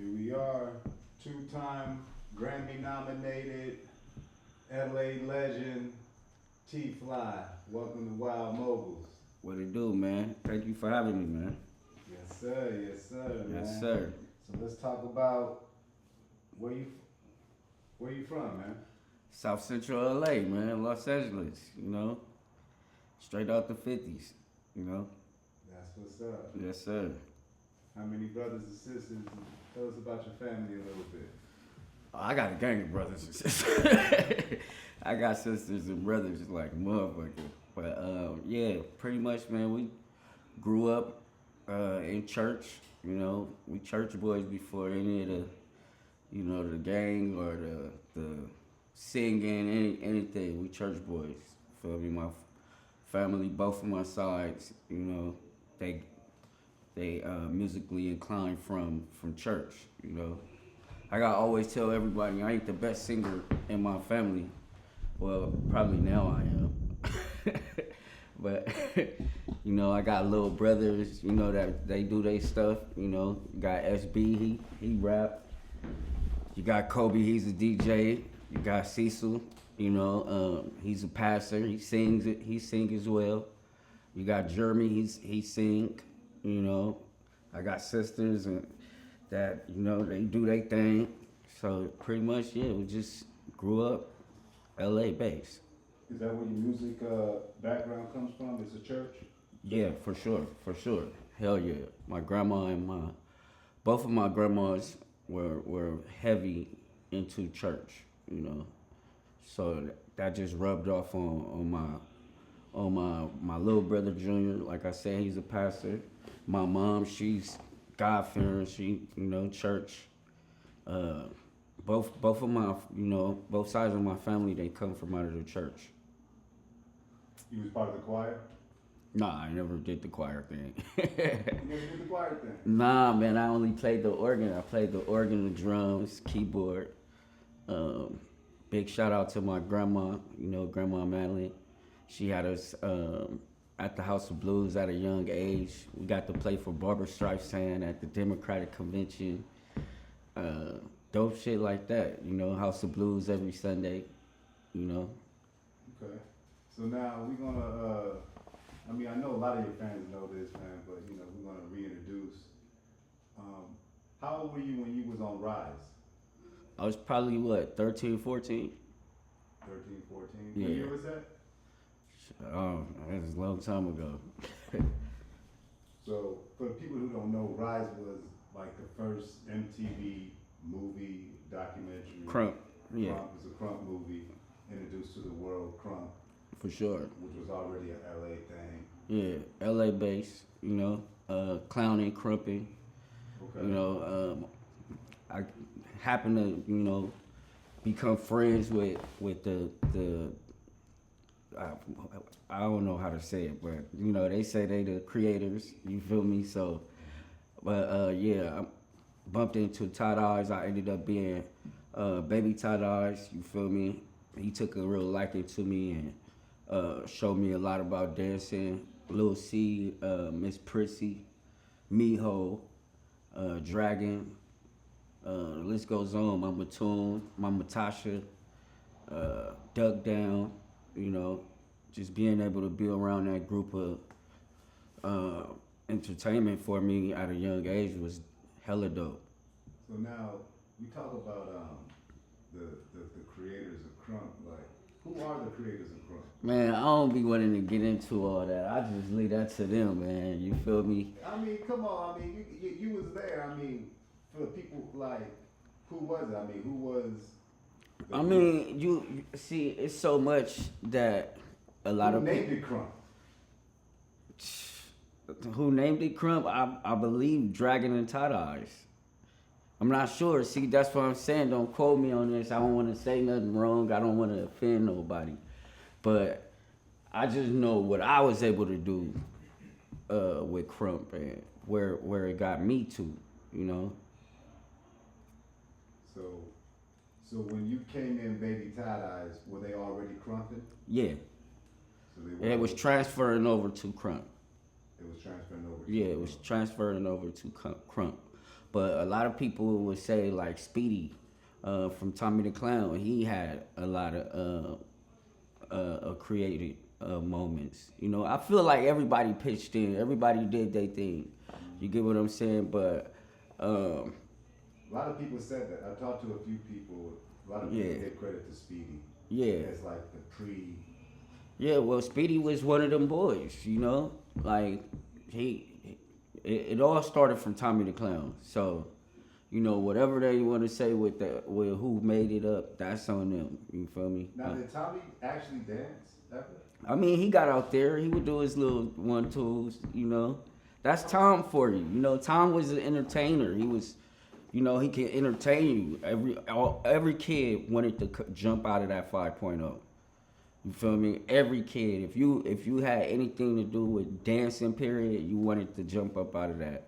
Here we are, two-time Grammy nominated LA legend TEEFLII. Welcome to Wild Moguls. What it do, man? Thank you for having me, man. Yes, sir. Yes, sir. Yes, man. sir. So let's talk about where you from, man. South Central LA, man, Los Angeles, you know. Straight out the 50s, you know. That's what's up. Yes, sir. How many brothers and sisters? Tell us about your family a little bit. Oh, I got a gang of brothers and sisters. I got sisters and brothers like a motherfucker. But yeah, pretty much, man, we grew up in church, you know. We church boys before any of the, you know, the gang or the singing, anything. We church boys. Feel me? My family, both of my sides, you know, they musically inclined from church, you know. I gotta always tell everybody I ain't the best singer in my family. Well, probably now I am. But, you know, I got little brothers, you know, that they do their stuff, you know. You got SB, he rap. You got Kobe, he's a DJ. You got Cecil, you know, he's a pastor. He sings as well. You got Jeremy, he sing, you know. I got sisters and that, you know, they do their thing. So pretty much, yeah, we just grew up LA based. Is that where your music background comes from? It's a church? Yeah, for sure. Hell yeah. My grandma and both of my grandmas were heavy into church, you know. So that just rubbed off on my little brother Junior. Like I said, he's a pastor. My mom, she's God-fearing. She, you know, church. Both of my, you know, both sides of my family, they come from out of the church. You was part of the choir? Nah, I never did the choir thing. You never did the choir thing? Nah, man, I only played the organ. I played the organ, the drums, keyboard. Big shout out to my grandma, you know, Grandma Madeline. She had us at the House of Blues at a young age. We got to play for Barbra Streisand at the Democratic Convention. Dope shit like that, you know, House of Blues every Sunday, you know. Okay. So now we're gonna, I mean, I know a lot of your fans know this, man, but, you know, we're gonna reintroduce. How old were you when you was on RIZE? I was probably, what, 13, 14? 13, 14? Yeah. What year was that? Oh, that was a long time ago. So, for the people who don't know, RIZE was like the first MTV movie documentary. Krump, yeah. Krump was a Krump movie introduced to the world, Krump. For sure. Which was already an LA thing. Yeah, LA based, you know, clowning, crumping. Okay. You know, I happened to, you know, become friends with the I don't know how to say it, but, you know, they say they the creators, you feel me? So, but, yeah, I bumped into Tight EyeZ. I ended up being baby Tight EyeZ, you feel me? He took a real liking to me and showed me a lot about dancing. Lil C, Miss Prissy, Mijo, Dragon, the list goes on. Mama Toon, Mama Tasha, Duck Down, you know, just being able to be around that group of entertainment for me at a young age was hella dope. So now we talk about the creators of Krump. Like, who are the creators of Krump? Man, I don't be wanting to get into all that. I just leave that to them, man. You feel me? I mean, come on. I mean, you was there. I mean, for the people, like, who was it? I mean, who was? I mean, you see, it's so much that a lot of people. Who named it Krump? Who named it Krump? I believe Dragon and Tight EyeZ. I'm not sure. See, that's what I'm saying. Don't quote me on this. I don't want to say nothing wrong. I don't want to offend nobody. But I just know what I was able to do with Krump and where it got me to, you know. So when you came in, baby Tight EyeZ, were they already crumping? Yeah. So they it was transferring over to Krump. It was transferring over. Yeah, it was transferring over to Krump. But a lot of people would say like Speedy from Tommy the Clown, he had a lot of created moments. You know, I feel like everybody pitched in, everybody did their thing. You get what I'm saying? But a lot of people said that. I talked to a few people. A lot of people give credit to Speedy. Yeah. As like the pre. Yeah, well, Speedy was one of them boys. You know, like it all started from Tommy the Clown. So, you know, whatever they want to say with who made it up, that's on them. You feel me? Now, did Tommy actually dance ever? I mean, he got out there. He would do his little 1-2s. You know, that's Tom for you. You know, Tom was an entertainer. He was, you know, he can entertain you. Every kid wanted to jump out of that 5.0. You feel me? Every kid, if you had anything to do with dancing, period, you wanted to jump up out of that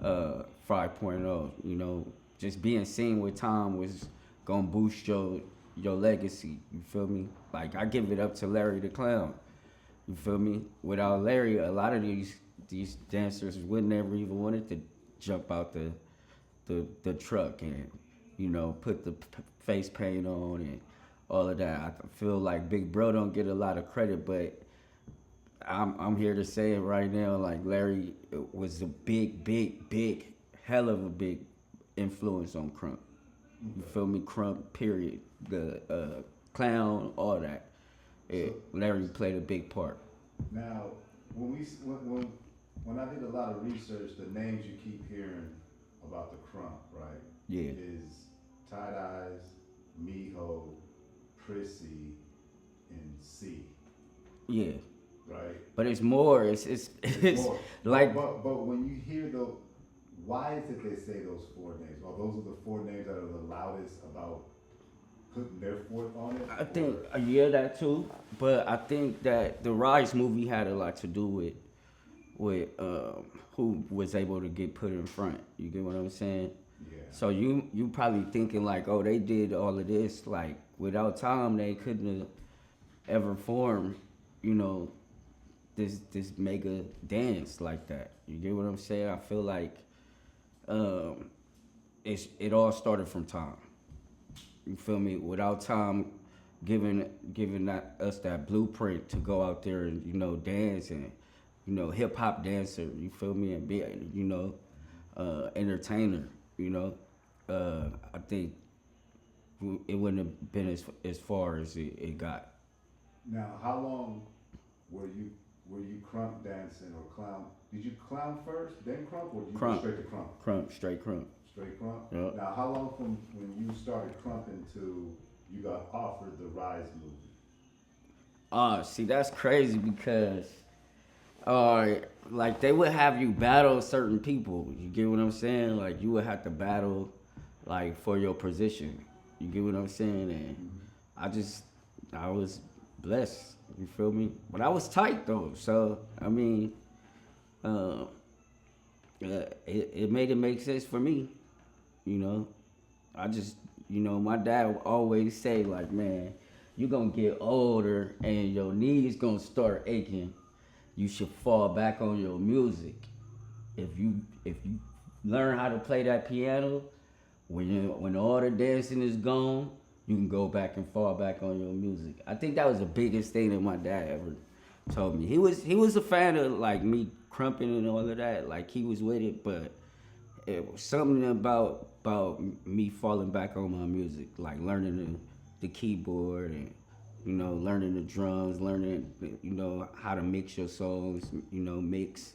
5.0. You know, just being seen with Tom was gonna boost your legacy. You feel me? Like, I give it up to Larry the Clown. You feel me? Without Larry, a lot of these dancers would never even wanted to jump out the truck and, you know, put the face paint on and all of that. I feel like Big Bro don't get a lot of credit, but I'm here to say it right now. Like, Larry was a big, hell of a big influence on Krump. You feel me? Krump, period. The Clown, all that. Larry played a big part. Now, when I did a lot of research, the names you keep hearing about the Krump, right? Yeah. Is Tight EyeZ, Mijo, Prissy, and C. Yeah. Right. But it's more. It's more. like. But when you hear why is it they say those 4 names? Or those are the 4 names that are the loudest about putting their forth on it? I think that too. But I think that the RIZE movie had a lot to do with who was able to get put in front. You get what I'm saying? Yeah. So you probably thinking like, oh, they did all of this. Like, without Tom, they couldn't have ever formed, you know, this mega dance like that. You get what I'm saying? I feel like it all started from Tom. You feel me? Without Tom giving us that blueprint to go out there and, you know, dance and, you know, hip hop dancer, you feel me, and be, you know, entertainer, you know, I think it wouldn't have been as far as it got. Now, how long were you Krump dancing or clown? Did you clown first, then Krump, or did you go straight to Krump? Krump, straight Krump. Straight Krump? Yep. Now, how long from when you started Krumping to you got offered the RIZE movie? See, that's crazy because, like, they would have you battle certain people. You get what I'm saying? Like, you would have to battle, like, for your position. You get what I'm saying? And I was blessed. You feel me? But I was tight though, so I mean, it made it make sense for me. You know, I just, you know, my dad would always say like, man, you gonna get older and your knees gonna start aching. You should fall back on your music. If you learn how to play that piano, when all the dancing is gone, you can go back and fall back on your music. I think that was the biggest thing that my dad ever told me. He was a fan of like me crumping and all of that. Like, he was with it, but it was something about me falling back on my music, like learning the keyboard and, you know, learning the drums, learning, you know, how to mix your songs, you know, mix.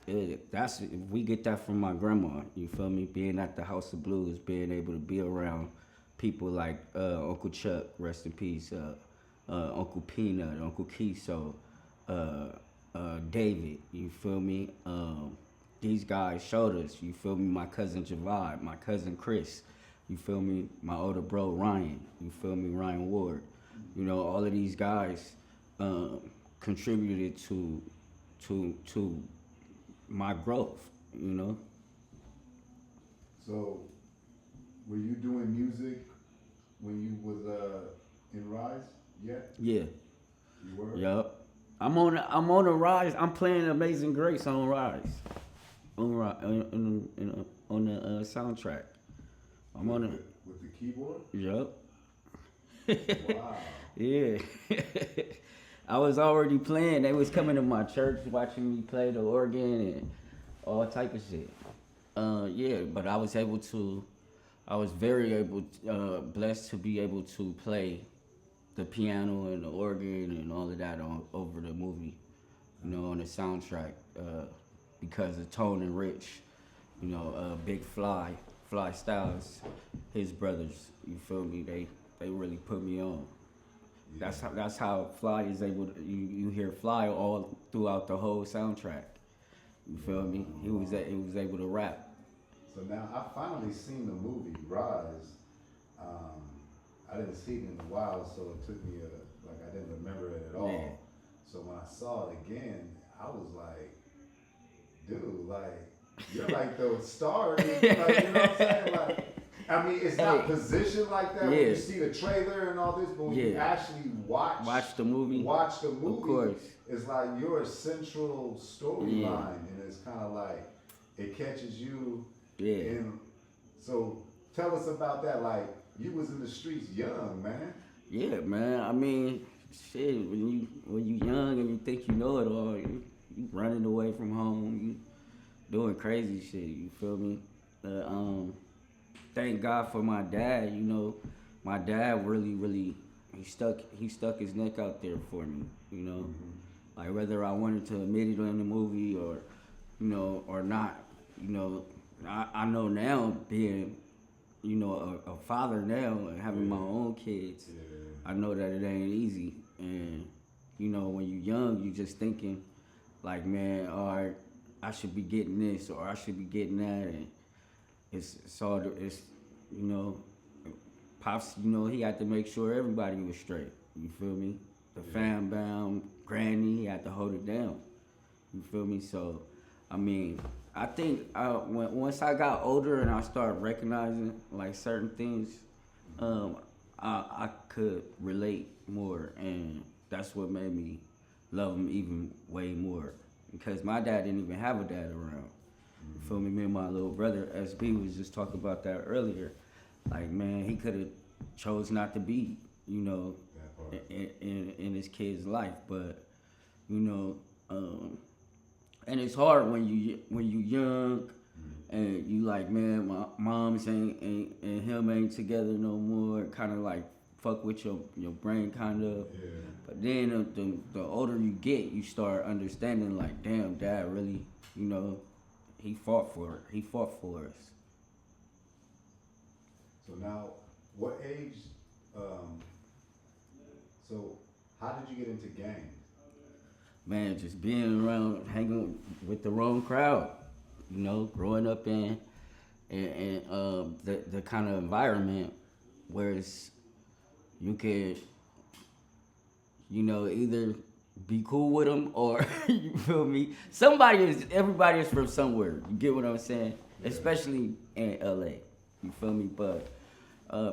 We get that from my grandma. You feel me? Being at the House of Blues, being able to be around people like Uncle Chuck, rest in peace, Uncle Peanut, Uncle Kiso, David, you feel me? These guys showed us, you feel me? My cousin Javad, my cousin Chris, you feel me? My older bro Ryan, you feel me? Ryan Ward. You know, all of these guys contributed to my growth, you know? So, were you doing music when you was in RIZE yet? Yeah. You were? Yup. I'm on a RIZE. I'm playing Amazing Grace on RIZE. on the soundtrack. I'm on it. With the keyboard? Yup. Wow. Yeah. I was already playing. They was coming to my church watching me play the organ and all type of shit. Yeah, but I was very blessed to be able to play the piano and the organ and all of that over the movie, on the soundtrack, because of Tone and Rich, Big Fly Styles, his brothers, you feel me? They really put me on. Yeah. That's how Fly is able to, you hear Fly all throughout the whole soundtrack. You feel me? He was able to rap. So now I finally seen the movie RIZE. I didn't see it in a while, so it took me I didn't remember it at all. Yeah. So when I saw it again, I was like, dude, like you're like the star. Like, you know what I'm saying? Like, I mean, it's not positioned like that when you see the trailer and all this, but when you actually watch the movie, of course, it's like you're a central storyline, and it's kind of like it catches you. Yeah. And so tell us about that. Like you was in the streets young, man. Yeah, man. I mean, shit. When you young and you think you know it all, you running away from home, you doing crazy shit. You feel me? Thank God for my dad. My dad really he stuck his neck out there for me. Like whether I wanted to admit it in the movie or not. I know now being a father now and having my own kids. Yeah. I know that it ain't easy, and when you're young, you just thinking like, man, all right, I should be getting this or I should be getting that, and Pops, he had to make sure everybody was straight. You feel me? The fam bound, Granny, he had to hold it down. You feel me? So, I mean, I think once I got older and I started recognizing like certain things, I could relate more, and that's what made me love him even way more. Because my dad didn't even have a dad around. You feel me? Me and my little brother SB was just talking about that earlier. Like, man, he could have chose not to be, in his kid's life, but and it's hard when you young and you like, man, my mom's ain't him ain't together no more. Kind of like fuck with your brain, kind of. Yeah. But then the older you get, you start understanding like, damn, dad really, he fought for it. He fought for us. So now, what age? So how did you get into gangs? Man, just being around, hanging with the wrong crowd. Growing up in the kind of environment where it's, you could, either be cool with them or, you feel me? Everybody is from somewhere. You get what I'm saying? Yeah. Especially in LA. You feel me? But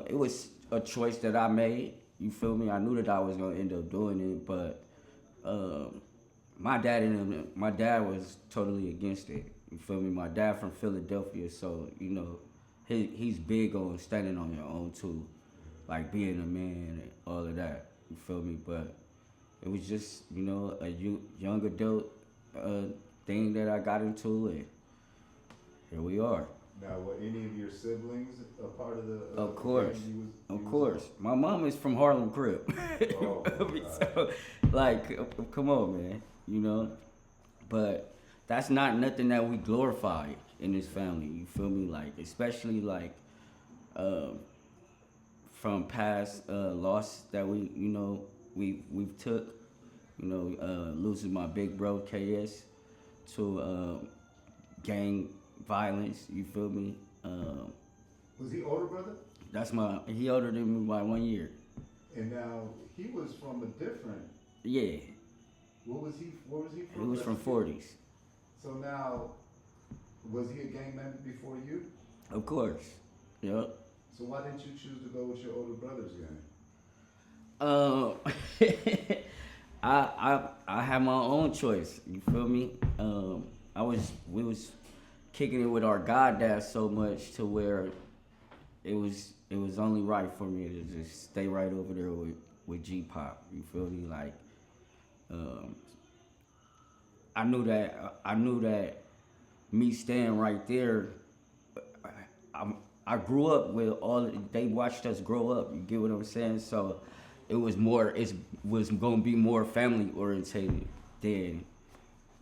it was a choice that I made. You feel me? I knew that I was gonna end up doing it, but my dad was totally against it. You feel me? My dad from Philadelphia, so he's big on standing on your own too, like being a man and all of that. You feel me? But it was just a young adult thing that I got into, and here we are. Now, were any of your siblings a part of the? Of course, of course. My mom is from Harlem Crip. Oh, so, like, come on, man. But that's not nothing that we glorify in this family. You feel me? Like, especially like from past loss that we've took. Losing my big bro KS to gang violence, you feel me? Was he older brother? He older than me by 1 year. And now he was from a different. Yeah. Where was he from? He was from 40s. So now, was he a gang member before you? Of course. Yep. So why didn't you choose to go with your older brother's gang? I had my own choice. You feel me? kicking it with our goddad so much to where it was only right for me to just stay right over there with G Pop. You feel me? Like, I knew that me staying right there. I grew up with they watched us grow up. You get what I'm saying? So it was gonna be more family orientated than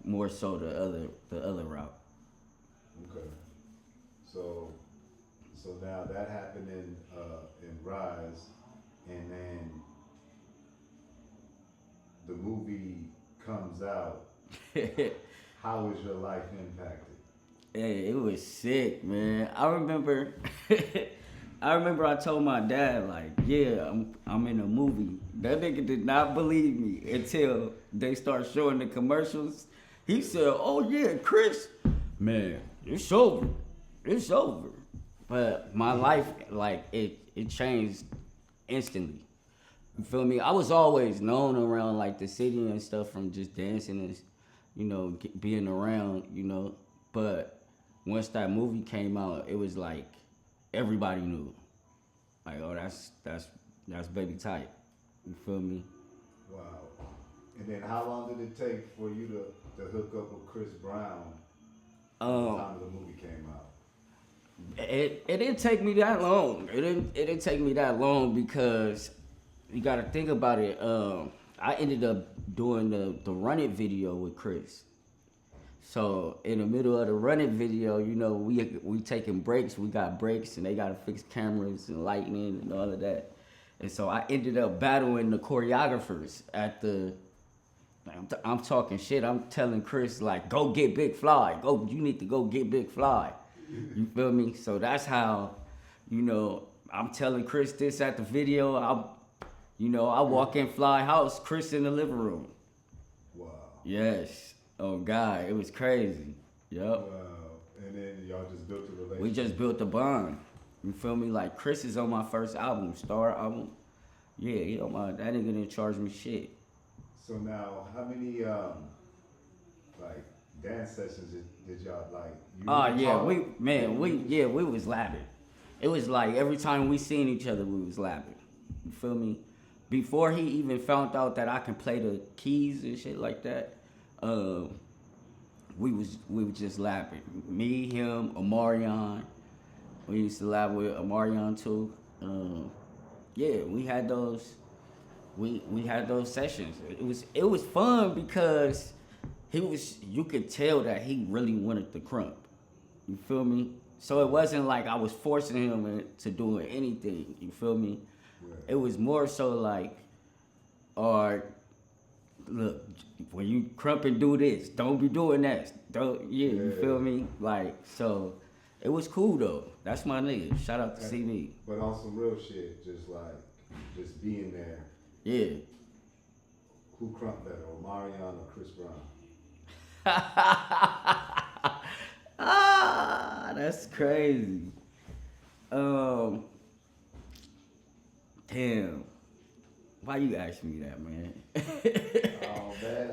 more so the other route. Okay. So now that happened in RIZE, and then the movie comes out. How was your life impacted? Hey, it was sick, man. I remember I told my dad, like, yeah, I'm in a movie. That nigga did not believe me until they start showing the commercials. He said, oh yeah, Chris, man, it's over. It's over. But my life, like, it changed instantly. You feel me? I was always known around, like, the city and stuff from just dancing and, you know, being around, you know. But once that movie came out, it was like everybody knew. Like, oh, that's Baby Tight. You feel me? Wow. And then how long did it take for you to hook up with Chris Brown at the time the movie came out? It didn't take me that long. It didn't take me that long because you got to think about it. I ended up doing the Run It video with Chris. So in the middle of the Run It video, you know, we taking breaks. We got breaks, and they got to fix cameras and lighting and all of that. And so I ended up battling the choreographers at the. I'm talking shit. I'm telling Chris, like, go get Big Fly. You need to go get Big Fly. You feel me? So that's how, you know, I'm telling Chris this at the video. I walk in Fly house, Chris in the living room. Wow. Yes. Oh God, it was crazy. Yep. Wow. And then y'all just built a relationship. We just built a bond. You feel me? Like, Chris is on my first album, Star album. Yeah, he on my. That nigga didn't charge me shit. So now, how many like dance sessions did y'all like? We was lapping. It was like every time we seen each other, we was lapping. You feel me? Before he even found out that I can play the keys and shit like that, we was just lapping. Me, him, Omarion. We used to lap with Omarion too. Yeah, we had those. We had those sessions. It was fun because you could tell that he really wanted the Krump. You feel me? So it wasn't like I was forcing him to do anything. You feel me? Yeah. It was more so like, alright, look, when you Krump and do this, don't be doing that. You feel me? Like, so it was cool though. That's my nigga. Shout out to CV. But on some real shit, just being there. Yeah. Who Krump better, Omarion or Chris Brown? That's crazy. Damn. Why you ask me that, man? Oh man,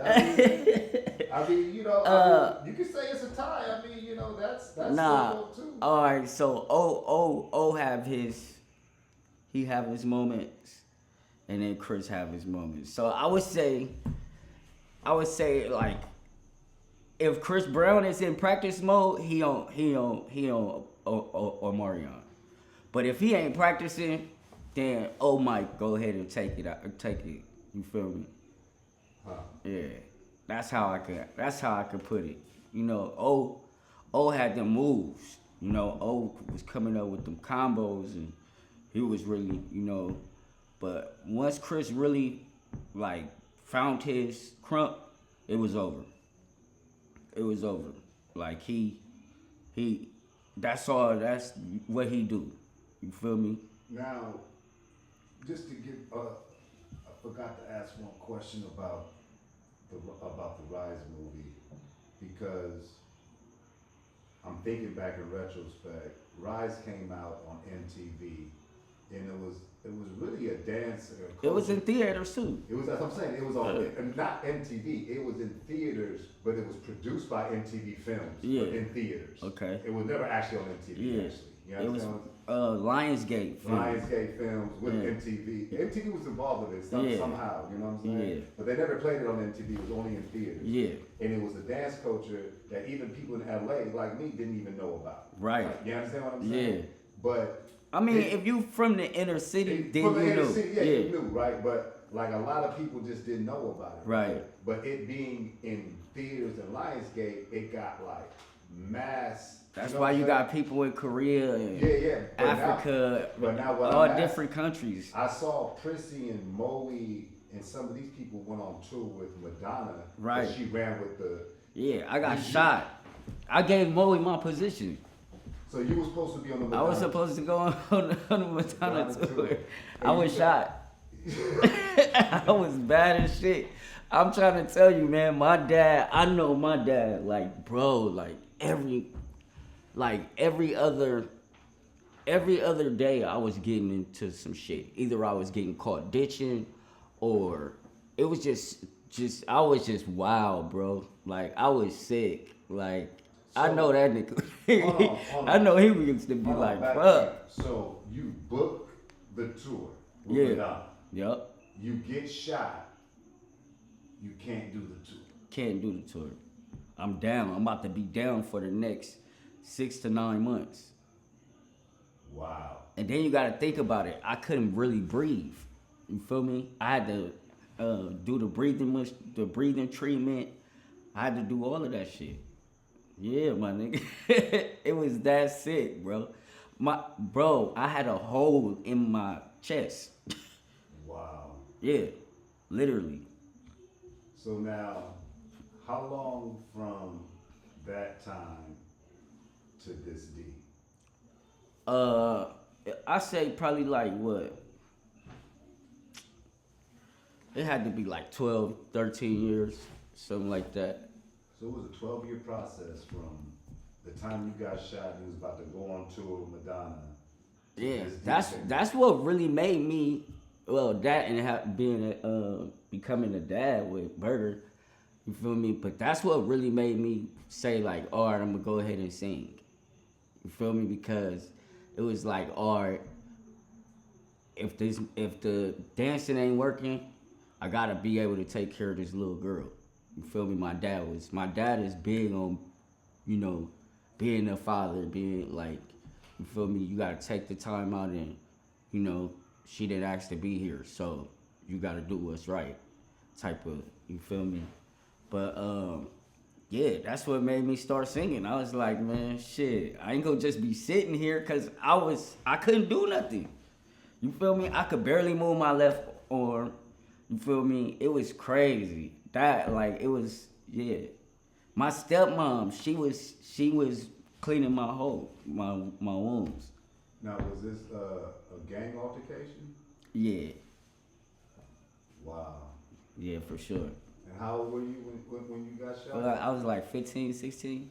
I mean, you know, you can say it's a tie. I mean, you know, that's cool too. All right, so O have his moments, and then Chris have his moments. So I would say like, if Chris Brown is in practice mode, he on Omarion. But if he ain't practicing, then O might go ahead and take it. You feel me? Huh. Yeah. That's how I could put it. You know, O had them moves. You know, O was coming up with them combos, and he was really, you know. But once Chris really, like, found his Krump, it was over. It was over. Like, he that's what he do. You feel me? Now, just to give, I forgot to ask one question about the RIZE movie, because I'm thinking back in retrospect. RIZE came out on MTV, and it was really a dance. It was in theaters too. It was, as I'm saying, it was on not MTV. It was in theaters but it was produced by MTV Films in theaters. Okay. It was never actually on MTV, actually. You it was Lionsgate Films. Lionsgate Films with MTV. MTV was involved with it somehow, you know what I'm saying? Yeah. But they never played it on MTV, it was only in theaters. Yeah. And it was a dance culture that even people in LA, like me, didn't even know about. Right. Like, you understand what I'm saying? Yeah. But I mean, if you from the inner city, then you knew. You knew, right? But like a lot of people just didn't know about it. Right. But it being in theaters and Lionsgate, it got like mass. That's why you got people in Korea and Africa, all different countries. I saw Prissy and Moe and some of these people went on tour with Madonna. Right. She ran with the. Yeah, I got shot. I gave Moe my position. So you were supposed to be on the Madonna. I was supposed to go on the Madonna tour. I was shot. I was bad as shit. I'm trying to tell you, man, my dad, I know my dad, like, bro, like every other day I was getting into some shit. Either I was getting caught ditching or it was just I was just wild, bro. Like I was sick. Like so, I know that nigga. Hold on. I know he used to be like, fuck. So you book the tour with Madonna. Yep. You get shot. You can't do the tour. Can't do the tour. I'm down. I'm about to be down for the next 6 to 9 months. Wow. And then you got to think about it. I couldn't really breathe. You feel me? I had to do the breathing treatment. I had to do all of that shit. Yeah, my nigga. It was that sick, bro. I had a hole in my chest. Wow. Yeah, literally. So now, how long from that time to this D? I say probably like what? It had to be like 12, 13 years, something like that. So it was a 12-year process from the time you got shot and you was about to go on tour with Madonna. Yeah, that's what really made me, that and becoming a dad with Murder, you feel me? But that's what really made me say like, all right, I'm gonna go ahead and sing. You feel me? Because it was like, all right, if the dancing ain't working, I gotta be able to take care of this little girl. You feel me? My dad is big on, being a father, being like, you feel me? You gotta take the time out and, she didn't ask to be here, so you gotta do what's right, type of, you feel me? But yeah, that's what made me start singing. I was like, man, shit, I ain't gonna just be sitting here, cause I couldn't do nothing. You feel me? I could barely move my left arm. You feel me? It was crazy. It was, yeah. My stepmom, she was cleaning my wounds. Now, was this a gang altercation? Yeah. Wow. Yeah, for sure. And how old were you when you got shot? I was like 15, 16.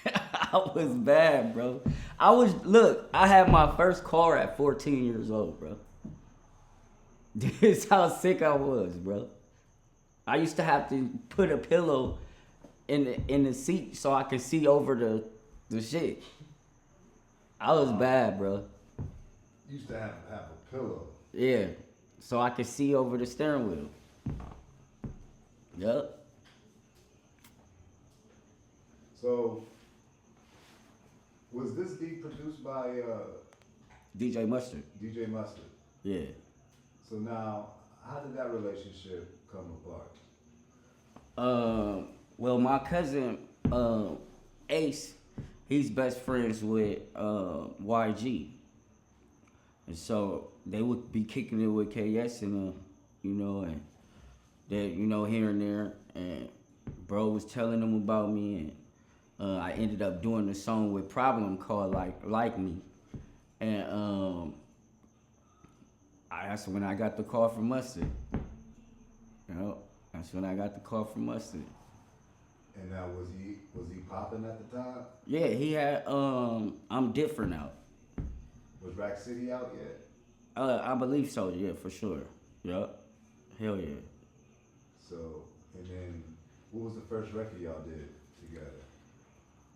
I was bad, bro. I had my first car at 14 years old, bro. This is how sick I was, bro. I used to have to put a pillow in the seat so I could see over the shit. I was bad, bro. You used to have a pillow. Yeah, so I could see over the steering wheel. Yup. So, was this beat produced by DJ Mustard? DJ Mustard. Yeah. So now, how did that relationship come apart? Well, my cousin Ace, he's best friends with YG, and so they would be kicking it with KS and and that here and there, and bro was telling them about me, and I ended up doing a song with Problem called Like Me, and that's when I got the call from Mustard. That's when I got the call from Mustard. And now, was he popping at the time? Yeah, he had I'm Different out. Was Rack City out yet? I believe so. Yeah, for sure. Yup. Hell yeah. So, and then What was the first record y'all did together?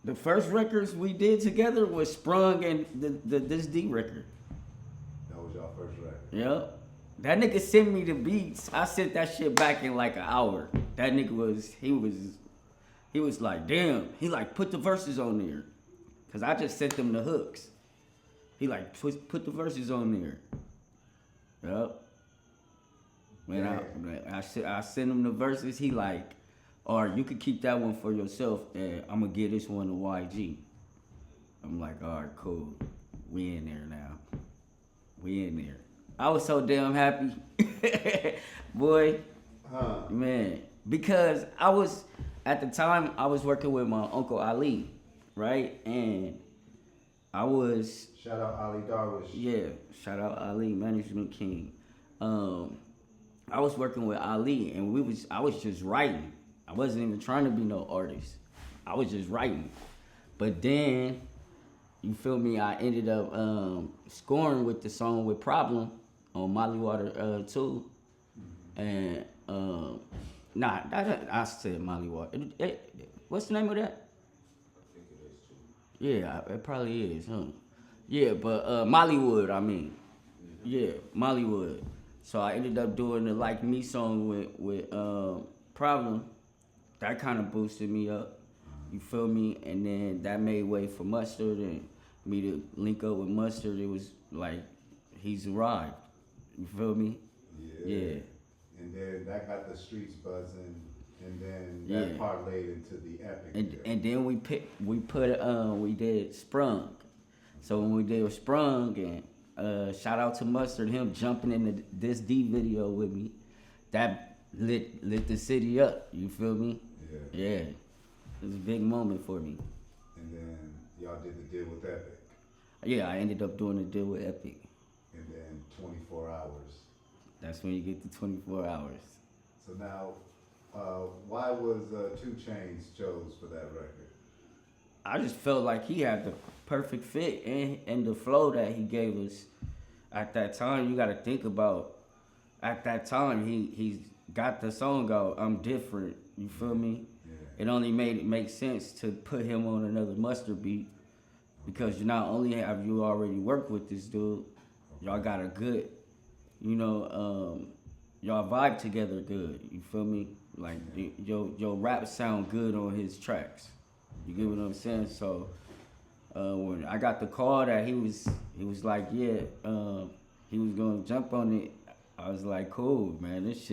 The first records we did together was Sprung and the This D record. That was y'all first record? Yep. That nigga sent me the beats. I sent that shit back in like an hour. That nigga he was like, damn. He like, put the verses on there. Cause I just sent them the hooks. He like, put the verses on there. Yep. When I sent him the verses, he like, or you could keep that one for yourself, and I'm gonna give this one to YG. I'm like, all right, cool. We in there now. We in there. I was so damn happy, boy, man, because at the time I was working with my Uncle Ali, right, and I was. Shout out Ali Darwish. Yeah, shout out Ali, Management King. I was working with Ali, and I was just writing. I wasn't even trying to be no artist. I was just writing. But then, you feel me, I ended up scoring with the song with Problem on Molly Water 2. And, I said Molly Water. What's the name of that? I think it is too. Yeah, it probably is, huh? Yeah, but Mollywood, I mean. Yeah, Mollywood. So I ended up doing the Like Me song with Problem. That kind of boosted me up. You feel me? And then that made way for Mustard, and me to link up with Mustard. It was like, he's arrived. You feel me? Yeah. And then that got the streets buzzing, and then that parlayed into the epic. And then we did Sprung. So when we did Sprung, and shout out to Mustard, him jumping in this D video with me, that lit the city up. You feel me? Yeah. It was a big moment for me. And then y'all did the deal with Epic. Yeah, I ended up doing the deal with Epic. And then 24 hours. That's when you get the 24 hours. So now, why was 2 Chainz chose for that record? I just felt like he had the perfect fit and the flow that he gave us at that time. You got to think about, at that time, he's got the song out, I'm Different. You feel me? Yeah. It only made it make sense to put him on another Mustard beat, because not only have you already worked with this dude, y'all got a good, y'all vibe together good. You feel me? Like your rap sound good on his tracks. You get what I'm saying? So when I got the call that he was like, he was gonna jump on it, I was like, cool, man. This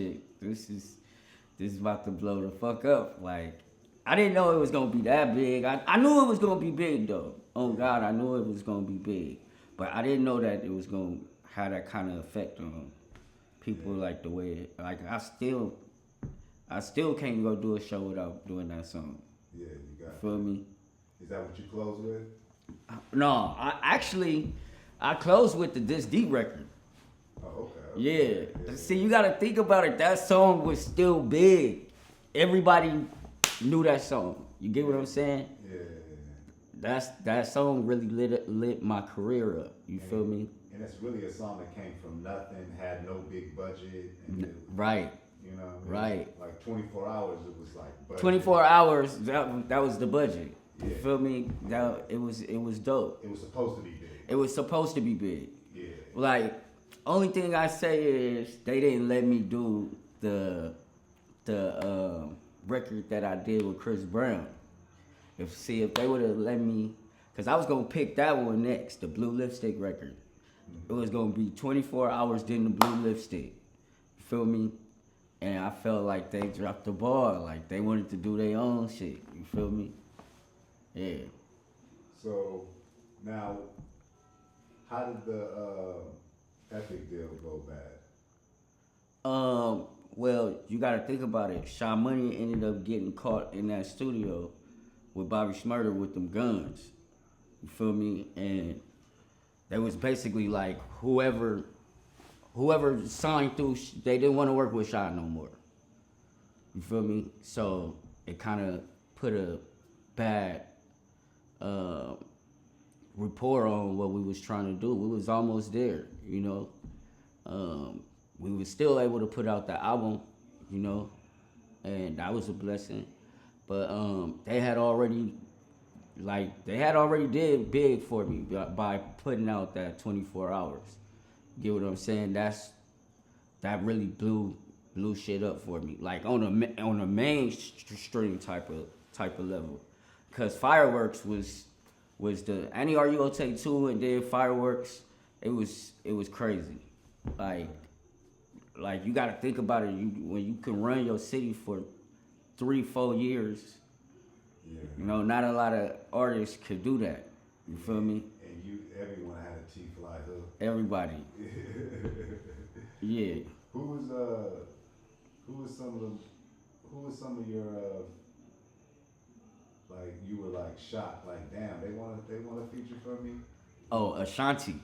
is about to blow the fuck up. Like, I didn't know it was gonna be that big. I knew it was gonna be big though. Oh God, I knew it was gonna be big, but I didn't know that it was gonna have that kind of effect on people. Like the way, like I still can't go do a show without doing that song. Yeah, you got it. Feel me? Is that what you close with? No, I closed with the This D record. Oh, okay. Yeah. See, you gotta think about it. That song was still big. Everybody knew that song. You get what I'm saying? Yeah. That song really lit my career up. You feel me? And it's really a song that came from nothing, had no big budget. And right. You know what I mean? Right. Like 24 hours, it was like budget. 24 hours, that was the budget. Yeah. You feel me? It was dope. It was supposed to be big. It was supposed to be big. Yeah. Like, only thing I say is they didn't let me do the record that I did with Chris Brown. If they would have let me, cause I was gonna pick that one next, the Blue Lipstick record. It was gonna be 24 hours then the Blue Lipstick. You feel me? And I felt like they dropped the ball, like they wanted to do their own shit. You feel me? Yeah. So now, how did the Epic deal go bad? Well, you gotta think about it. Sha Money ended up getting caught in that studio with Bobby Shmurda with them guns. You feel me? And they was basically like whoever signed through, they didn't want to work with Sha no more. You feel me? So it kind of put a bad rapport on what we was trying to do. We was almost there, you know. We was still able to put out the album, you know, and that was a blessing. But they had already did big for me by putting out that 24 hours. Get what I'm saying? That really blew shit up for me, like on a mainstream type of level. Cause Fireworks was the Annie, are you gonna take two, and then Fireworks, it was crazy. Like you gotta think about it. When you can run your city for 3-4 years, Yeah. you know, not a lot of artists could do that. You feel me? And everyone had a Teeflii hook. Everybody. Yeah. Who was some of your like you were like shocked, like damn, they want to feature for me? Oh, Ashanti.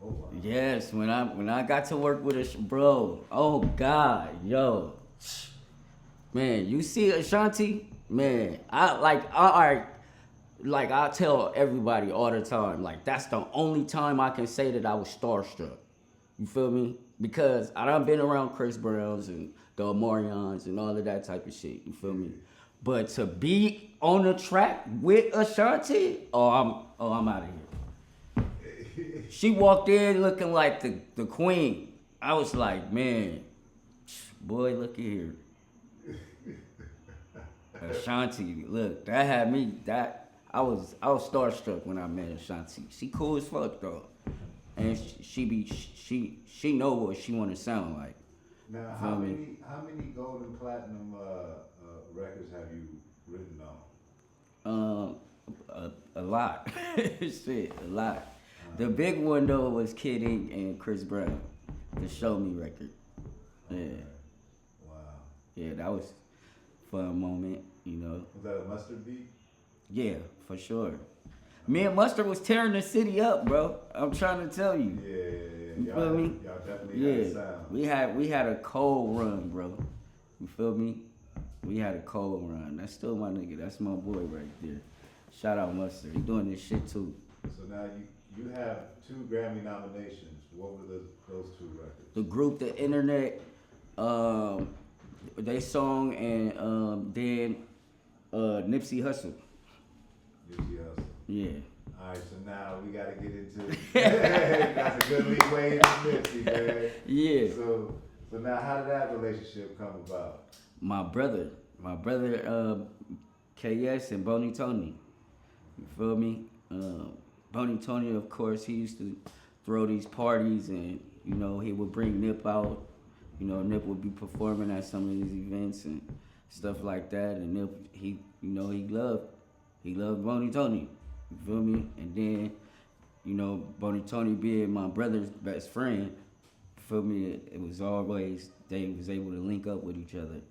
Oh wow. Yes, when I got to work with bro, oh God, yo, man, you see Ashanti, man, I tell everybody all the time, like that's the only time I can say that I was starstruck. You feel me? Because I done been around Chris Browns and the Omarions and all of that type of shit. You feel me? But to be on the track with Ashanti, I'm out of here. She walked in looking like the queen. I was like, man, boy, look here. Ashanti, look, that had me. I was starstruck when I met Ashanti. She cool as fuck though, and she know what she want to sound like. Now, how many gold and platinum records have you written on? A lot. Shit, a lot. The big one though was Kid Ink and Chris Brown, the Show Me record. Yeah. Wow. Yeah, that was a fun moment, you know. Was that a Mustard beat? Yeah, for sure. Me and Mustard was tearing the city up, bro. I'm trying to tell you. Yeah. You feel me? Y'all definitely had a sound. We had a cold run, bro. You feel me? We had a cold run. That's still my nigga. That's my boy right there. Shout out Mustard. He doing this shit too. So now you have 2 Grammy nominations. What were those 2 records? The group, the internet, they song, and then Nipsey Hussle. Nipsey Hussle. Yeah. All right, so now we got to get into that's a good leeway into Nipsey, man. Yeah. So now how did that relationship come about? My brother, KRUMPER and Boney Tony. You feel me? Boney Tony, of course, he used to throw these parties, and you know he would bring Nip out. You know, Nip would be performing at some of these events and stuff like that. And Nip, he loved Boney Tony. You feel me? And then, you know, Boney Tony being my brother's best friend. You feel me? It was always they was able to link up with each other.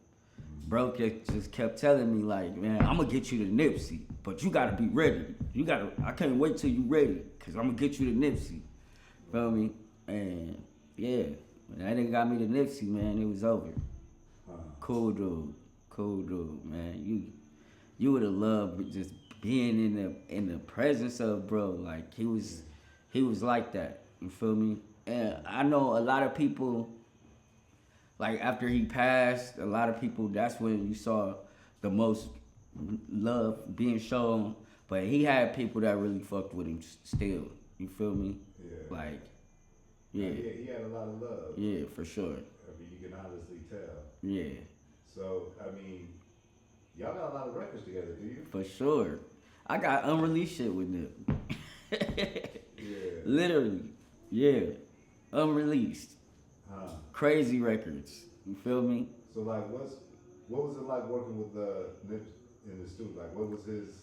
Bro just kept telling me like, man, I'm gonna get you to Nipsey, but you gotta be ready. I can't wait till you ready, cause I'm gonna get you to Nipsey. Feel me? And yeah, when that nigga got me to Nipsey, man, it was over. Cool dude, man. You would have loved just being in the presence of bro. Like he was like that. You feel me? And I know a lot of people. Like after he passed, a lot of people, that's when you saw the most love being shown. But he had people that really fucked with him still. You feel me? Yeah. Like, yeah. He had a lot of love. Yeah, for sure. I mean, you can honestly tell. Yeah. So, I mean, y'all got a lot of records together, do you? For sure. I got unreleased shit with Nip. Yeah. Literally. Yeah. Unreleased. Crazy records. You feel me? So like, what was it like working with Nip in the studio? Like, what was his?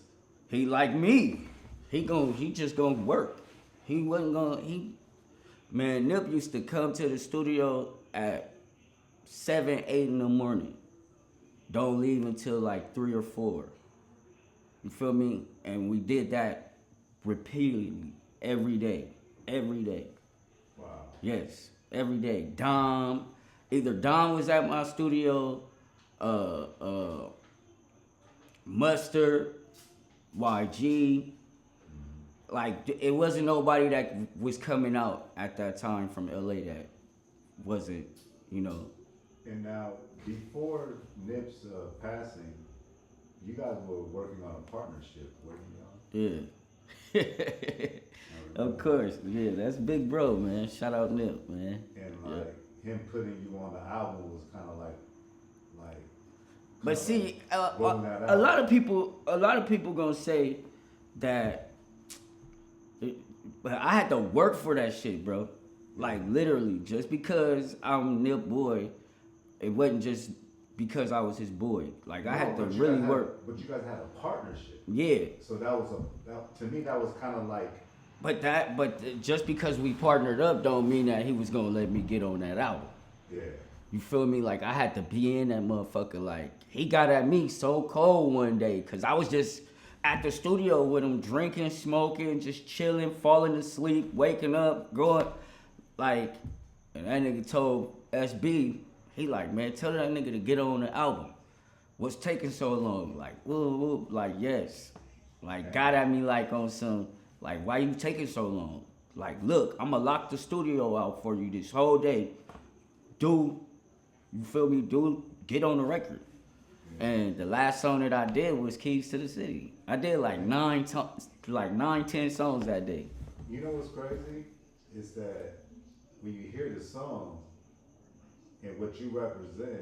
He like me. He just gonna work. He wasn't gonna. Man, Nip used to come to the studio at 7, 8 in the morning. Don't leave until like 3 or 4. You feel me? And we did that repeatedly every day. Wow. Yes. Every day. Either Dom was at my studio, Mustard, YG. Like, it wasn't nobody that was coming out at that time from LA that wasn't, you know. And now, before Nip's passing, you guys were working on a partnership, weren't you? Yeah. Of course, yeah, that's big bro, man. Shout out Nip, man. And like him putting you on the album was kind of like. But see, a lot of people gonna say that. But I had to work for that shit, bro. Like literally, just because I'm Nip boy, it wasn't just because I was his boy. Like I had to really work. But you guys had a partnership. Yeah. So to me that was kind of like. But just because we partnered up don't mean that he was gonna let me get on that album. Yeah. You feel me? Like I had to be in that motherfucker. Like he got at me so cold one day because I was just at the studio with him drinking, smoking, just chilling, falling asleep, waking up, going like, and that nigga told SB, he like, man, tell that nigga to get on the album. What's taking so long? Like, woo, like yes. Like got at me like on some, like why you taking so long? Like look, I'ma lock the studio out for you this whole day. You feel me? Get on the record. And the last song that I did was Keys to the City. I did like 10 songs that day. You know what's crazy? Is that when you hear the song and what you represent,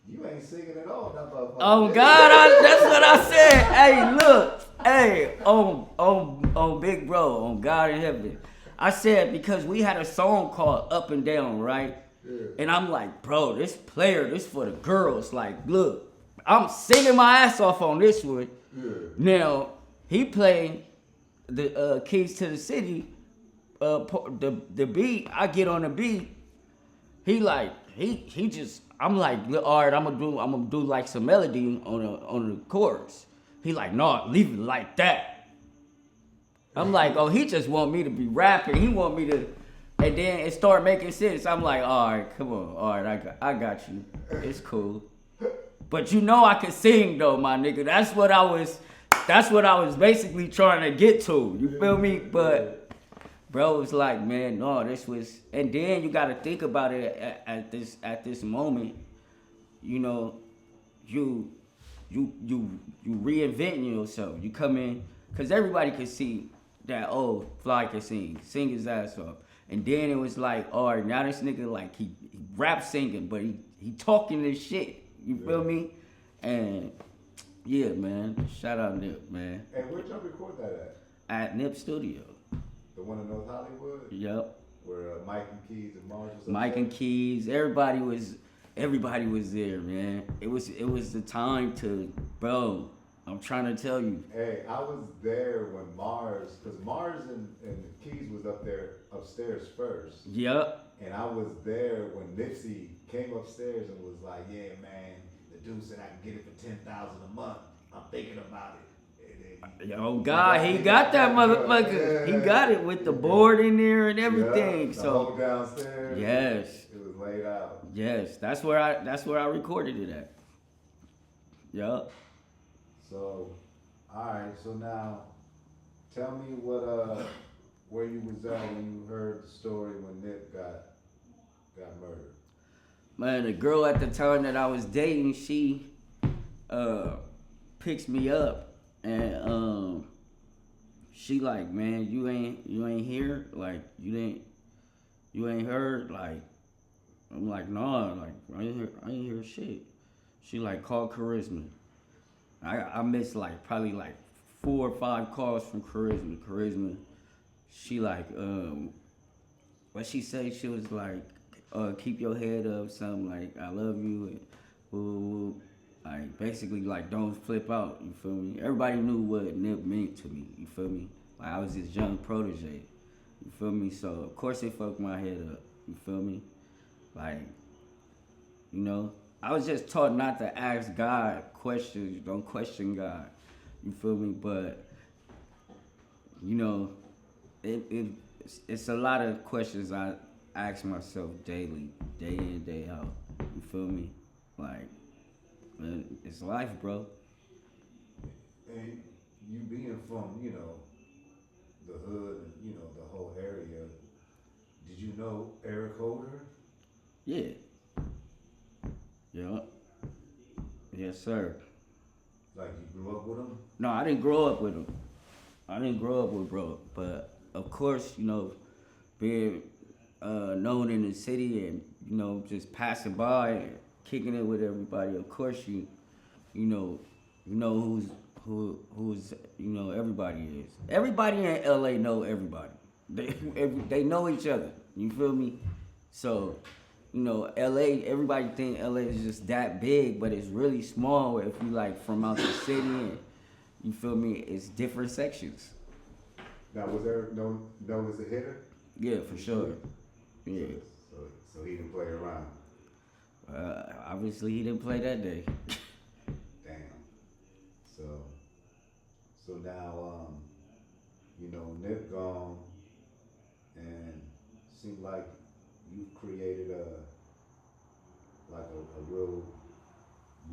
you ain't singing at all. Oh God, that's what I said. Hey, look, hey, on Big Bro, on God in Heaven. I said because we had a song called Up and Down, right? Yeah. And I'm like, bro, this for the girls. Like, look, I'm singing my ass off on this one. Yeah. Now, he played the Keys to the City, the beat. I get on the beat. He just, I'm like, all right, I'm gonna do like some melody on the chorus. He like, no, leave it like that. I'm like, oh, he just want me to be rapping. He want me to. And then it started making sense. I'm like, all right, come on. All right, I got you. It's cool. But you know I can sing though, my nigga. That's what I was basically trying to get to. You feel me? But bro was like, man, no, this was. And then you got to think about it at this moment. You know, you reinventing yourself. You come in, cause everybody can see that. Oh, Fly can sing his ass off. And then it was like, all right, now this nigga, like, he rap singing, but he talking this shit. You feel me? And, yeah, man. Shout out Nip, man. And where'd y'all record that at? At Nip Studio. The one in North Hollywood? Yep. Where Mike and Keys and Mars was Mike and Keys, everybody was there, man. It was the time to, bro, I'm trying to tell you. Hey, I was there when because Mars and Keys was upstairs first. Yep. And I was there when Nipsey came upstairs and was like, yeah, man, the dude said I can get it for $10,000 a month. I'm thinking about it. Oh God, he got that motherfucker. Yeah. He got it with the board in there and everything. The so whole downstairs. Yes. It was laid out. Yes, that's where I recorded it at. Yup. So, all right. So now, tell me where you was at when you heard the story when Nip got murdered. Man, the girl at the time that I was dating, she picks me up and she like, man, you ain't here, like you ain't heard, like I'm like, nah, like I ain't hear shit. She like, call Charisma. I missed like probably like 4 or 5 calls from Charisma. She like, what she say? She was like, keep your head up, something like, I love you, and like basically like don't flip out. You feel me? Everybody knew what Nip meant to me. You feel me? Like I was this young protege. You feel me? So of course they fucked my head up. You feel me? Like, you know, I was just taught not to ask God questions. Don't question God. You feel me? But, you know, it's a lot of questions I ask myself daily, day in, day out. You feel me? Like, man, it's life, bro. And you being from, you know, the hood and, you know, the whole area, did you know Eric Holder? Yeah. Yeah. Yes, sir. Like you grew up with him? No, I didn't grow up with him. I didn't grow up with bro, but of course, you know, being known in the city and you know just passing by and kicking it with everybody. Of course, you know who's you know everybody is. Everybody in LA know everybody. They know each other. You feel me? So, you know, LA. Everybody think LA is just that big, but it's really small. If you like from out the city and you feel me, it's different sections. Now, was there known as a hitter? Yeah, for sure. Yeah. So he didn't play around. Obviously, he didn't play that day. Damn. So now, you know, Nip gone, and seemed like you've created a real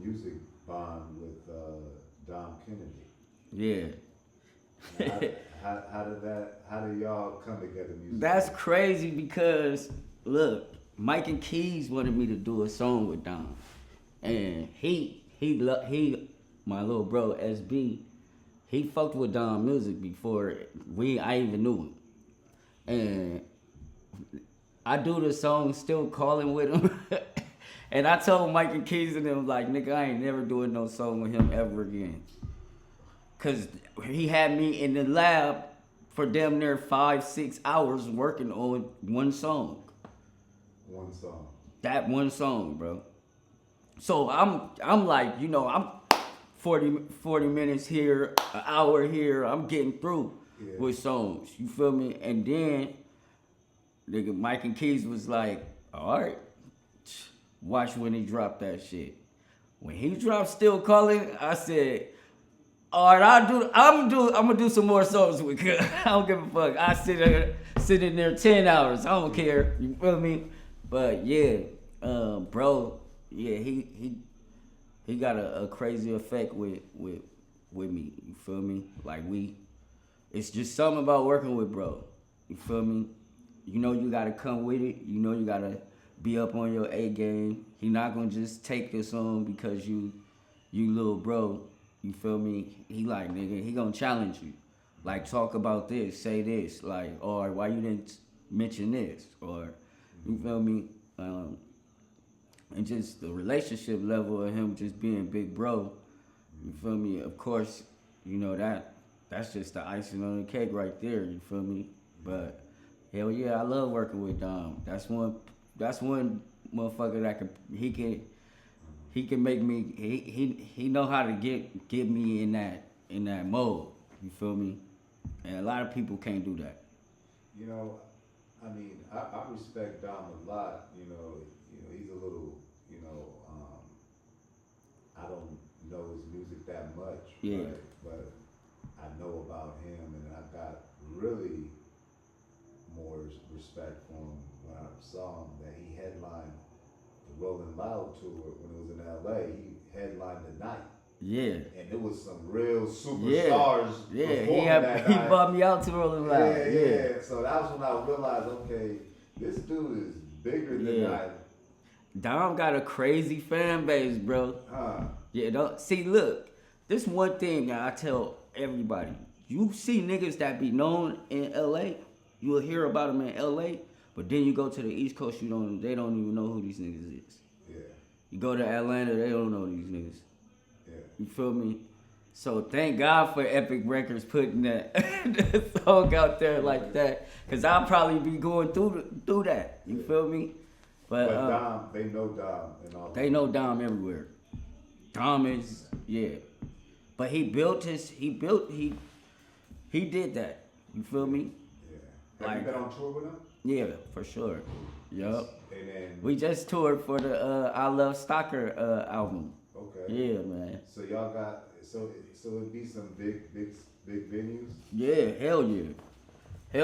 music bond with Dom Kennedy. Yeah. How did y'all come together musically? That's crazy because look, Mike and Keys wanted me to do a song with Dom, and he my little bro SB, he fucked with Dom music before I even knew him, and I do the song Still Calling with him. And I told Mike and Keys and them like, nigga, I ain't never doing no song with him ever again. Cause he had me in the lab for damn near 5-6 hours working on one song. One song. That one song, bro. So I'm like, you know, I'm 40 minutes here, an hour here. I'm getting through with songs. You feel me? And then nigga Mike and Keys was like, all right, watch when he dropped that shit. When he dropped Still Calling, I said, all right, I'm gonna do some more songs with him. I don't give a fuck. I sit in there 10 hours. I don't care. You feel me? But yeah, bro, yeah, he got a crazy effect with me. You feel me? Like it's just something about working with bro. You feel me? You know you gotta come with it. You know you gotta be up on your A game. He not gonna just take this on because you little bro. You feel me? He like, nigga, he gonna challenge you. Like, talk about this, say this, like, or why you didn't mention this, or, you feel me? And just the relationship level of him just being big bro, you feel me? Of course, you know, that's just the icing on the cake right there, you feel me? But, hell yeah, I love working with Dom. That's one motherfucker that he can make me. He know how to get me in that mode. You feel me? And a lot of people can't do that. You know, I mean, I respect Dom a lot. You know, he's a little. You know, I don't know his music that much. Yeah. But I know about him, and I got really more respect for him when I saw him that he headlined the Rolling Loud tour when it was in LA. He headlined the night. Yeah. And it was some real superstars. Yeah, he brought me out to Rolling Loud. Yeah. So that was when I realized, okay, this dude is bigger than I. Dom got a crazy fan base, bro. Yeah, look, this one thing I tell everybody. You see niggas that be known in LA, you'll hear about them in LA, but then you go to the East Coast, they don't even know who these niggas is. Yeah. You go to Atlanta, they don't know these niggas. Yeah. You feel me? So thank God for Epic Records putting that song out there like that, cause I'll probably be going through that. You feel me? But Dom, they know Dom and all. They know Dom everywhere. Dom is but he did that. You feel me? Yeah. Have you been on tour with him? Yeah, for sure. Yup. And then we just toured for the I Love Stalker album. Okay. Yeah, man. So y'all got so it'd be some big venues? Yeah, hell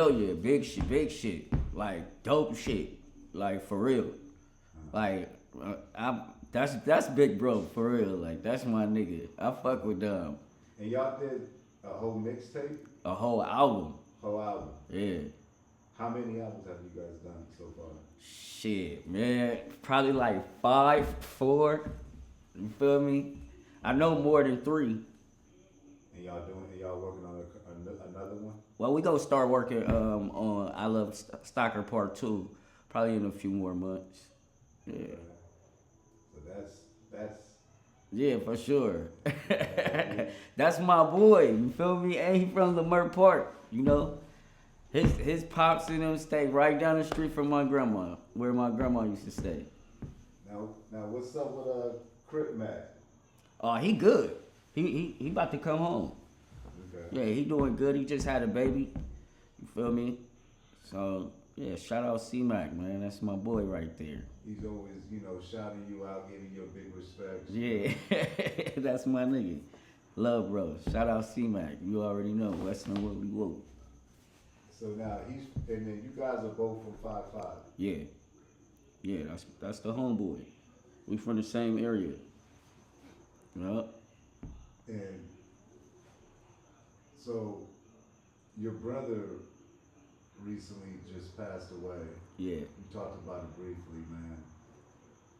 yeah. Big shit. Like dope shit. Like for real. Like that's big bro for real. Like that's my nigga. I fuck with them. And y'all did a whole mixtape? A whole album. Whole album. Yeah. How many albums have you guys done so far? Shit, man, probably like 5, 4. You feel me? I know more than 3. And y'all working on another one? Well, we gonna start working on I Love Stalker Part 2, probably in a few more months. Yeah. Okay. So that's. Yeah, for sure. That's my boy. You feel me? And he from Lamert Park. You know, his pops and them stay right down the street from my grandma, where my grandma used to stay. Now what's up with Krump Matt? Oh, he good. He about to come home. Okay. Yeah, he doing good. He just had a baby. You feel me? So yeah, shout out C-Mac, man. That's my boy right there. He's always, shouting you out, giving you a big respect. Yeah, that's my nigga. Love, bro. Shout out C-Mac. You already know. Western Woodley Woo. So now and then you guys are both from 5'5". Yeah. Yeah, that's the homeboy. We from the same area. Yup. And so your brother recently just passed away. Yeah. You talked about it briefly, man.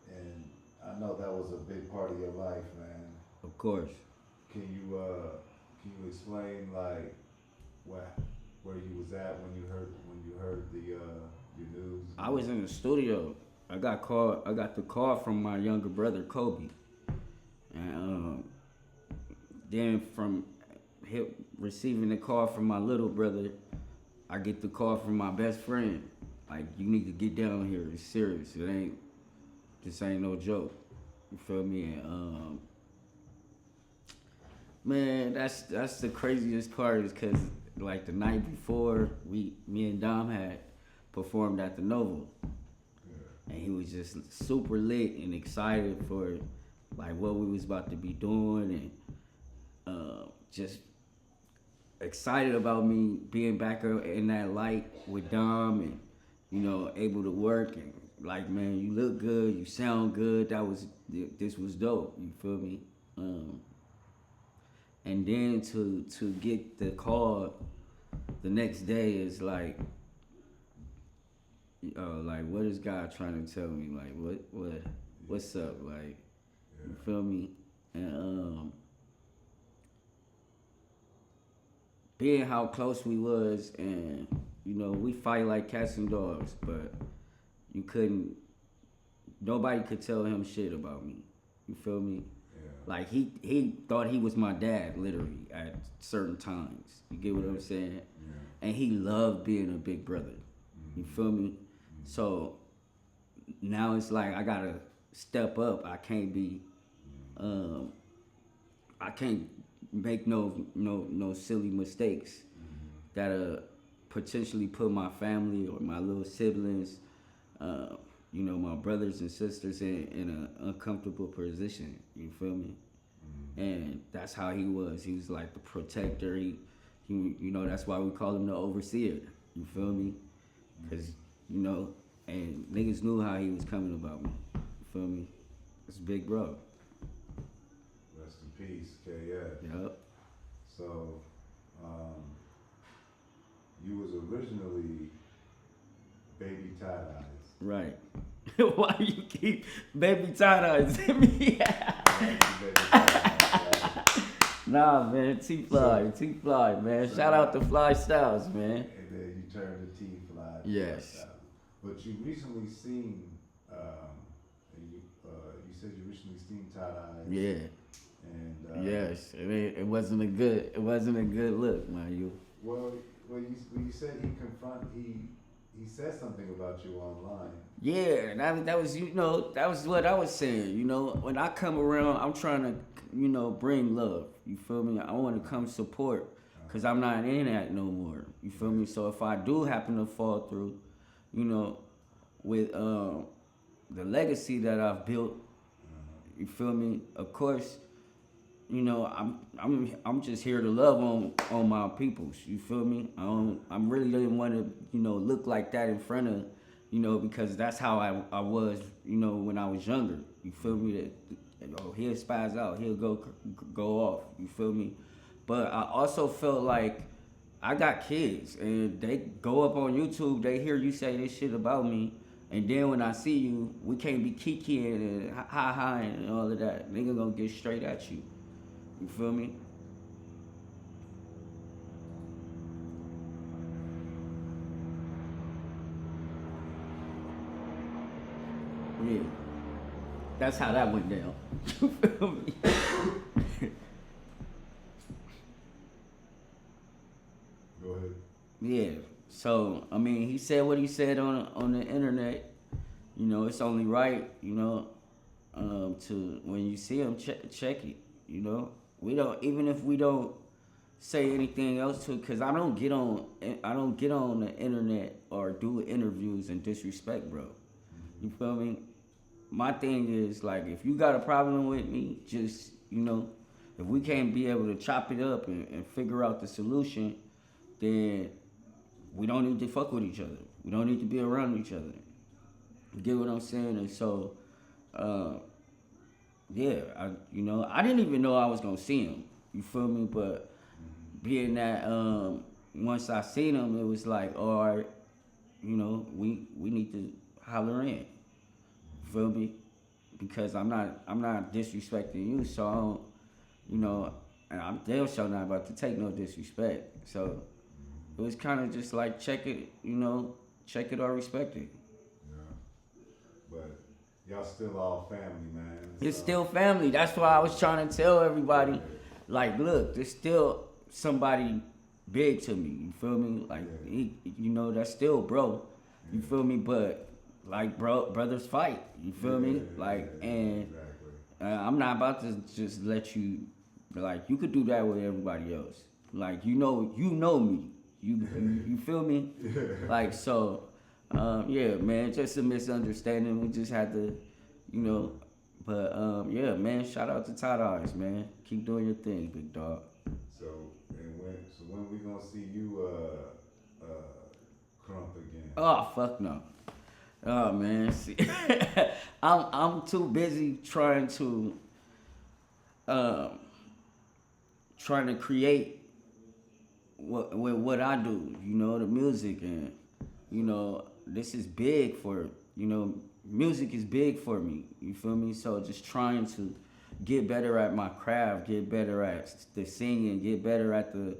And I know that was a big part of your life, man. Of course. Can you explain like where you was at when you heard the your news? I was in the studio. I got the call from my younger brother Kobe, and then from him receiving the call from my little brother, I get the call from my best friend. Like, you need to get down here. It's serious. This ain't no joke. You feel me? And man, that's the craziest part is because like the night before, me and Dom had performed at the Novo. And he was just super lit and excited for like what we was about to be doing, and just excited about me being back in that light with Dom, and able to work, and like, man, you look good, you sound good. This was dope. You feel me? And then to get the call the next day is like what is God trying to tell me? Like, what's up? Like, you feel me? And being how close we was, and we fight like cats and dogs, but nobody could tell him shit about me. You feel me? Yeah. Like, he thought he was my dad, literally, at certain times. You get what I'm saying? Yeah. And he loved being a big brother. You feel me? So now it's like I gotta step up. I can't be, I can't make no silly mistakes that potentially put my family or my little siblings, my brothers and sisters in an uncomfortable position. You feel me? And that's how he was. He was like the protector. He that's why we call him the overseer. You feel me? Cause and niggas knew how he was coming about me. You feel me? It's big bro. Rest in peace, KS. Yup. So, you was originally Baby Tight EyeZ. Right. Why you keep Baby Tight EyeZ in me? Nah, man, Teeflii, man. Shout out to Fly Styles, man. And then you turned to Teeflii. Yes. But you recently seen, you said you recently seen Tight EyeZ. Yeah. And yes, it wasn't a good look, man. You. Well, you said he said something about you online. Yeah, that was that was what I was saying. When I come around, I'm trying to bring love. You feel me? I want to come support, cause I'm not in that no more. You feel me? So if I do happen to fall through, with the legacy that I've built, you feel me? Of course, I'm just here to love on my peoples. You feel me? I really didn't want to look like that in front of because that's how I was when I was younger. You feel me? That he'll spaz out, he'll go off. You feel me? But I also felt like I got kids, and they go up on YouTube, they hear you say this shit about me, and then when I see you, we can't be kikiing and hi and all of that. Nigga gonna get straight at you. You feel me? Yeah. That's how that went down. You feel me? Go ahead. Yeah. So I mean, he said what he said on the internet. You know, it's only right. You know, to when you see him, check it. You know, we don't even if we don't say anything else to, cause I don't get on the internet or do interviews and disrespect, bro. You feel me? My thing is, like, if you got a problem with me, just, you know, if we can't be able to chop it up and figure out the solution, then we don't need to fuck with each other. We don't need to be around each other. You get what I'm saying? And so, yeah, I didn't even know I was gonna see him. You feel me? But being that once I seen him, it was like, all right, you know, we need to holler in. Feel me? Because I'm not disrespecting you, so I don't, you know, and I'm damn sure not about to take no disrespect. So it was kind of just like check it or respect it. Yeah, but y'all still all family, man. It's still family. That's why I was trying to tell everybody, like, look, there's still somebody big to me. You feel me? Like, that's still bro. You feel me? But like, brothers fight. You feel me? Like, and I'm not about to just let you. Like, you could do that with everybody else. Like, you know me. You feel me? Like, so, yeah, man, just a misunderstanding. We just had to, you know. But yeah, man, shout out to Tight EyeZ, man. Keep doing your thing, big dog. So when we gonna see you, Krump again? Oh, fuck no. Oh man, see, I'm too busy trying to create what I do, you know, the music, and you know, this is big for, you know, music is big for me. You feel me? So just trying to get better at my craft, get better at the singing, get better at the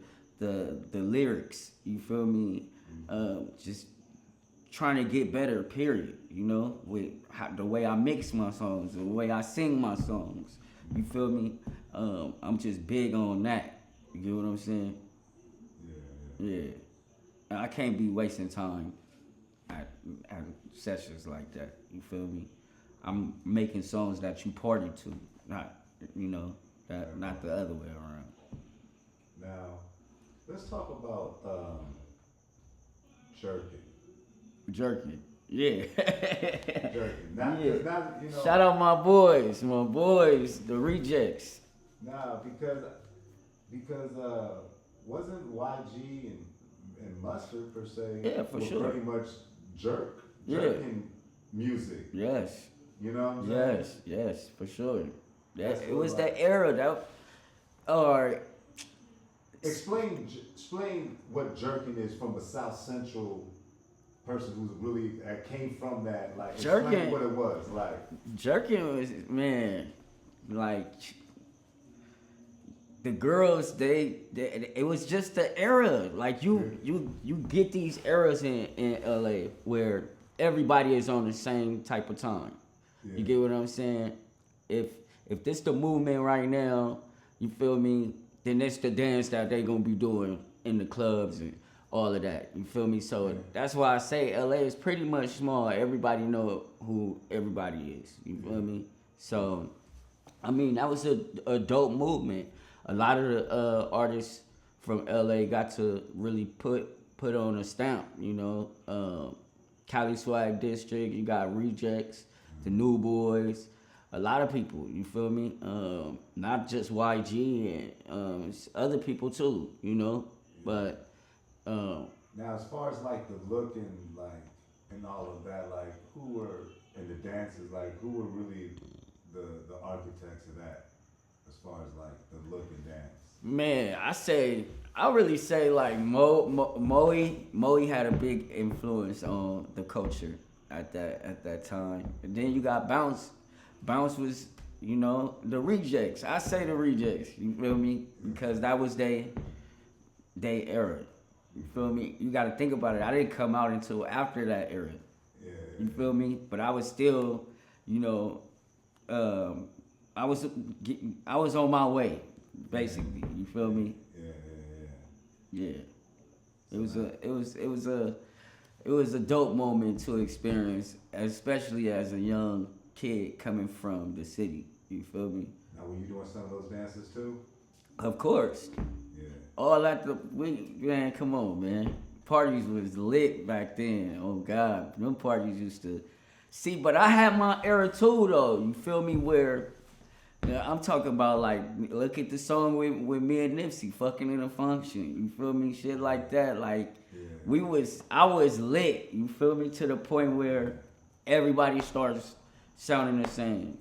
lyrics. You feel me? Just trying to get better, period, you know, with the way I mix my songs, the way I sing my songs, you feel me? I'm just big on that, you get what I'm saying? Yeah. And I can't be wasting time at sessions like that, you feel me? I'm making songs that you party to, not, you know, not the other way around. Now, let's talk about Jerking. Yeah. Jerking. Not, yeah. not, you know, shout out my boys, the rejects. Nah, because wasn't YG and Mustard per se? Yeah, for sure. Pretty much jerking music. Yes. You know what I'm saying? Yes, for sure. It was that era or explain what jerking is from a South Central person who's really came from that. Like, explain what it was like. Jerking was, man, like the girls. It was just the era. Like you get these eras in LA where everybody is on the same type of time. Yeah. You get what I'm saying? If this the movement right now, you feel me? Then that's the dance that they gonna be doing in the clubs and all of that. You feel me? So that's why I say LA is pretty much small. Everybody know who everybody is. You feel me? So, I mean, that was a dope movement. A lot of the artists from LA got to really put on a stamp, you know. Cali Swag District, you got Rejects, the New Boys, a lot of people, you feel me? Not just YG and other people too, you know. But now, as far as like the look and all of that, like who were in the dances, like who were really the architects of that, as far as like the look and dance? Man, I say I really say like Moe had a big influence on the culture at that time. And then you got Bounce. Bounce was, you know, the rejects. I say the rejects. You feel me? Because that was they era. You feel me? You got to think about it. I didn't come out until after that era. Yeah. You feel me? But I was still, you know, I was on my way, basically. You feel me? Yeah. It was a dope moment to experience, especially as a young kid coming from the city. You feel me? Now, were you doing some of those dances too? Of course. Yeah. All at the man, come on, man. Parties was lit back then. Oh God, them parties used to see. But I had my era too, though. You feel me? Where I'm talking about, like, look at the song with me and Nipsey, "Fucking in a Function." You feel me? Shit like that. Like, I was lit. You feel me? To the point where everybody starts sounding the same.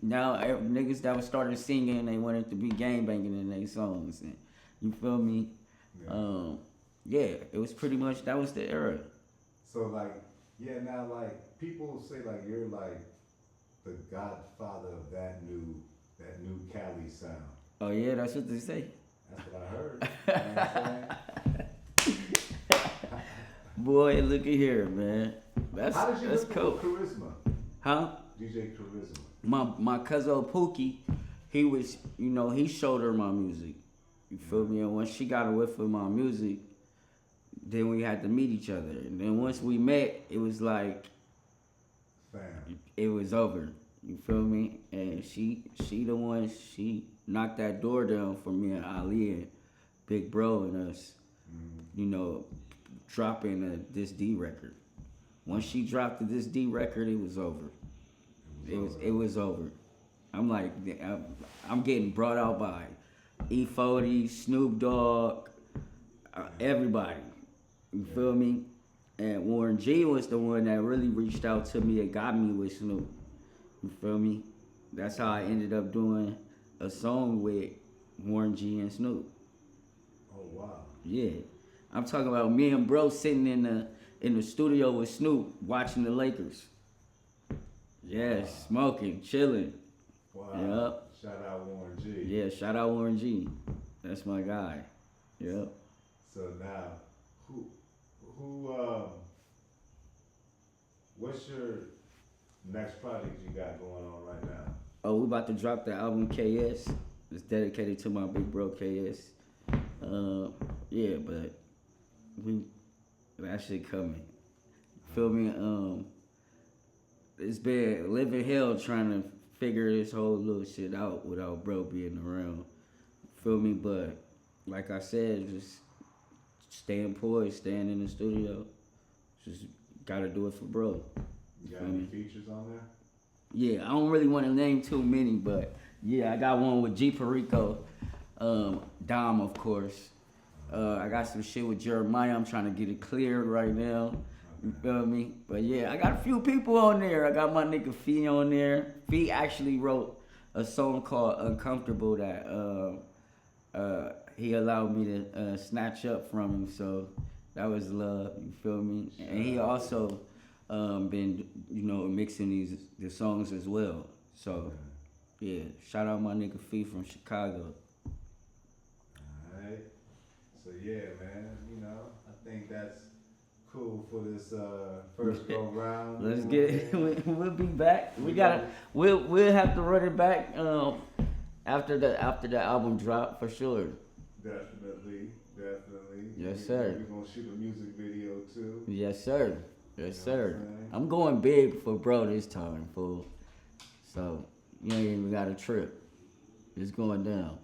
Now niggas that was started singing, they wanted to be gang banging in their songs. And you feel me? Yeah. It was pretty much, that was the era. So like, yeah, now like people say like you're like the godfather of that new Cali sound. Oh yeah, that's what they say. That's what I heard. You know what I'm saying? Boy, look at here, man. How did you that's look cool. for Charisma? Huh? DJ Charisma. My cousin Pookie, he was, you know, he showed her my music. You feel me? And once she got a whiff of my music, then we had to meet each other. And then once we met, it was like, it was over. You feel me? And she the one, she knocked that door down for me and Ali and Big Bro and us, you know, dropping this D record. Once she dropped this D record, it was over. It was over. I'm like, I'm getting brought out by E40, Snoop Dogg, everybody. You feel me? And Warren G was the one that really reached out to me and got me with Snoop. You feel me? That's how I ended up doing a song with Warren G and Snoop. Oh wow. Yeah. I'm talking about me and bro sitting in the studio with Snoop watching the Lakers. Yes, smoking, chilling. Wow. Yep. Shout out Warren G. Yeah, shout out Warren G. That's my guy. Yep. So now, what's your next project you got going on right now? Oh, we about to drop the album KS. It's dedicated to my big bro KS. Yeah, but that shit coming. Feel me? It's been living hell trying to figure this whole little shit out without bro being around. Feel me? But like I said, just staying poised, staying in the studio. Just gotta do it for bro. You got any features on there? Yeah, I don't really want to name too many, but yeah, I got one with G Perico, Dom, of course. I got some shit with Jeremiah. I'm trying to get it cleared right now. You feel me? But yeah, I got a few people on there. I got my nigga Fee on there. Fee actually wrote a song called Uncomfortable that he allowed me to snatch up from him. So that was love. You feel me? And he also been, you know, mixing the songs as well. So yeah, shout out my nigga Fee from Chicago. Alright. So yeah, man, you know, I think that's cool for this first go round. Let's get it. We'll be back. We'll have to run it back after the album drop for sure. Definitely. Yes, sir. We're gonna shoot a music video too. Yes, sir. Yes, sir. I'm I'm going big for bro this time, fool. So you ain't even got a trip. It's going down.